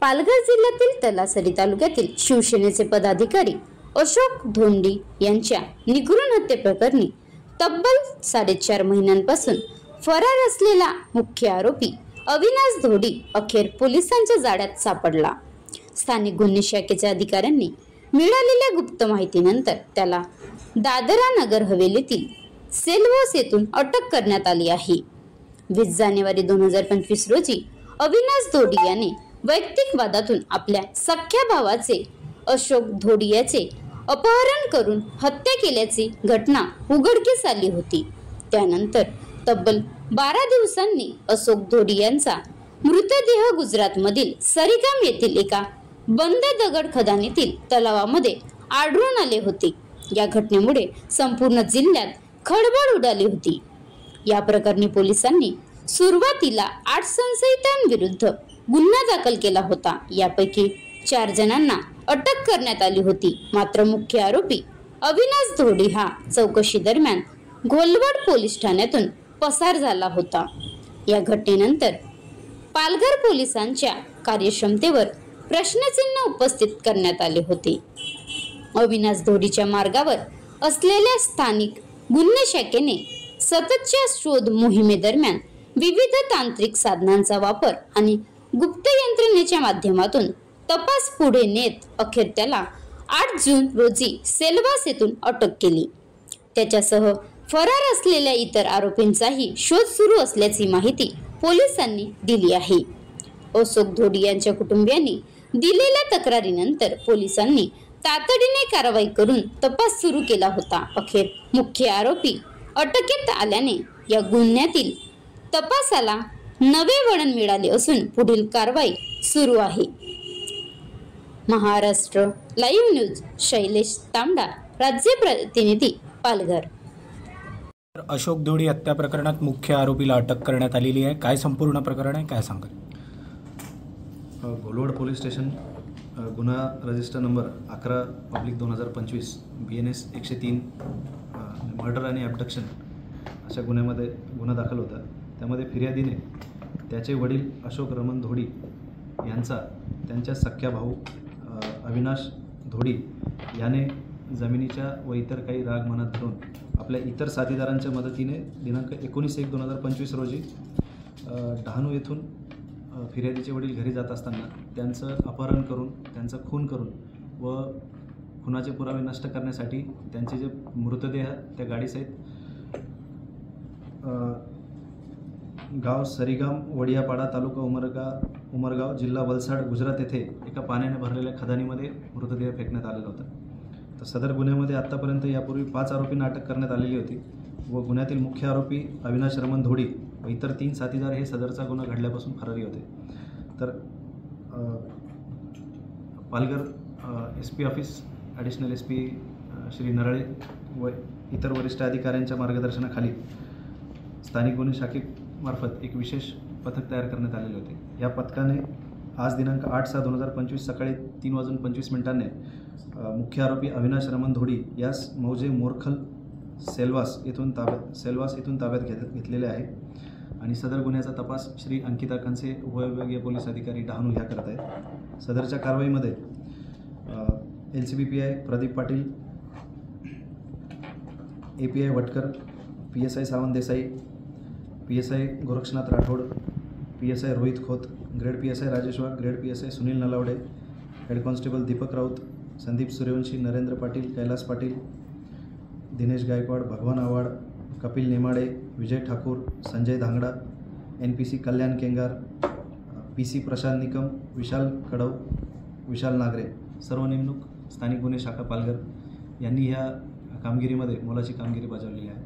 पालघर जिल्ह्यातील तलासरी तालुक्यातील शिवसेनेचे पदाधिकारी अशोक धोंडी यांच्या निगृण हत्ये प्रकरणी तब्बल 4.5 महिन्यांपासून फरार असलेला मुख्य आरोपी अविनाश धोडी अखेर पोलिसांच्या जाळ्यात सापडला। स्थानिक गुन्हे शाखेच्या अधिकाऱ्यांनी मिळालेल्या गुप्त माहितीनंतर त्याला दादरा नगर हवेलीतील सेल्वास येथून अटक करण्यात आली आहे। 20 जानेवारी 2025 रोजी अविनाश धोडी याने वैयक्तिक वादातून आपल्या सख्या भावाचे अशोक धोडी याचे अपहरण करून हत्या केल्याची घटना उघडकीस आली होती। त्यानंतर तब्बल 12 दिवसांनी अशोक धोडी यांचा मृतदेह गुजरातमधील सरीगाम येथील एका बंद दगड खदानीतील तलावामध्ये आढळून आले होते। या घटनेमुळे संपूर्ण जिल्ह्यात खळबळ उडाली होती। या प्रकरणी पोलिसांनी सुरुवातीला 8 संशयितांविरुद्ध गुन्हा दाखल केला होता। यापैकी 4 जणांना अटक करण्यात आली होती। मात्र मुख्य आरोपी अविनाश धोडी हा चौकशी दरम्यान घोलवड पोलीस ठाण्यातून पसार झाला होता। या घटनेनंतर पालघर पोलिसांच्या कार्यक्षमतेवर प्रश्नचिन्ह उपस्थित करण्यात आले होते। अविनाश धोडीच्या मार्गावर असलेल्या स्थानिक गुन्हे शाखेने सततच्या शोध मोहिमेदरम्यान विविध तांत्रिक साधनांचा वापर आणि गुप्त यंत्रणेच्या माध्यमातून तपास पुढे नेत अखेर त्याला 8 जून रोजी सेल्वास येथून अटक केली। त्याच्यासह फरार असलेल्या इतर आरोपींचाही शोध सुरू असल्याची माहिती पोलिसांनी दिली आहे। अशोक धोडी यांच्या कुटुंबियांनी दिलेल्या तक्रारीनंतर पोलिसांनी तातडीने कारवाई करून तपास सुरू केला होता। अखेर मुख्य आरोपी अटकेत आल्याने या गुन्ह्यातील तपासाला नवे वळण मिळाले असून पुढील कारवाई सुरू आहे। महाराष्ट्र लाईव्ह न्यूज शैलेश तांबडा, राज्य प्रतिनिधी, पालघर। अशोक धोडी हत्या प्रकरणात मुख्य आरोपीला अटक करण्यात आलेली आहे। काय संपूर्ण प्रकरण आहे, काय सांगाल? घोलवड पोलीस स्टेशन गुन्हा रजिस्टर नंबर 11/2025 BNS 103 मर्डर आणि ॲबडक्शन अशा गुन्ह्यामध्ये गुन्हा दाखल होता। त्यामध्ये फिर्यादीने त्याचे वडील अशोक रमण धोडी यांचा त्यांच्या सख्या भाऊ अविनाश धोडी याने जमिनीच्या व इतर काही राग मनात धरून आपल्या इतर साथीदारांच्या मदतीने दिनांक 19/1/2025 रोजी डहाणू येथून फिर्यादीचे वडील घरी जात असताना त्यांचं अपहरण करून त्यांचा खून करून व खुनाचे पुरावे नष्ट करण्यासाठी त्यांचे जे मृतदेह त्या गाडीसहित गाव सरीगाम वडियापाडा तालुका उमरगाव जिल्हा वलसाड गुजरात येथे एका पाण्याने भरलेल्या खदानीमध्ये मृतदेह फेकण्यात आलेला होता। तर सदर गुन्ह्यामध्ये आत्तापर्यंत यापूर्वी 5 आरोपींना अटक करण्यात आलेली होती व गुन्ह्यातील मुख्य आरोपी अविनाश रमण धोडी व इतर 3 साथीदार हे सदरचा गुन्हा घडल्यापासून फरारी होते। तर Palghar SP office additional SP Shri Narale व इतर वरिष्ठ अधिकाऱ्यांच्या मार्गदर्शनाखाली स्थानिक गुन्हे शाखेमार्फत एक विशेष पथक तयार करण्यात आलेले होते। या पथकाने आज दिनांक 8/6/2025 सकाळी 3:25 मुख्य आरोपी अविनाश रमण धोडी यास मौजे मोरखल सेल्वास येथून ताब्यात घेतलेले आहे आणि सदर गुन्ह्याचा तपास श्री अंकिता कंसे उपविभागीय पोलीस अधिकारी डहाणू ह्या करत आहेत। सदरच्या कारवाईमध्ये LCB PI Pradeep Patil, API Vatkar, PSI Sawant Desai, PSI Gorakshanath Rathod, PSI Rohit Khot, grade PSI Rajesh Wagh, grade PSI Sunil Nalawade, head constable Deepak Raut, Sandeep Suryavanshi, Narendra Patil, Kailas Patil, Dinesh Gaikwad, Bhagwan Awad, Kapil Nemade, Vijay Thakur, Sanjay Dhangda, NPC कल्याण केंगार, PC प्रशांत निकम, विशाल कडव, विशाल नागरे सर्व नेमणूक स्थानिक गुन्हे शाखा पालघर यांनी ह्या कामगिरीमध्ये मोलाची कामगिरी बजावलेली आहे।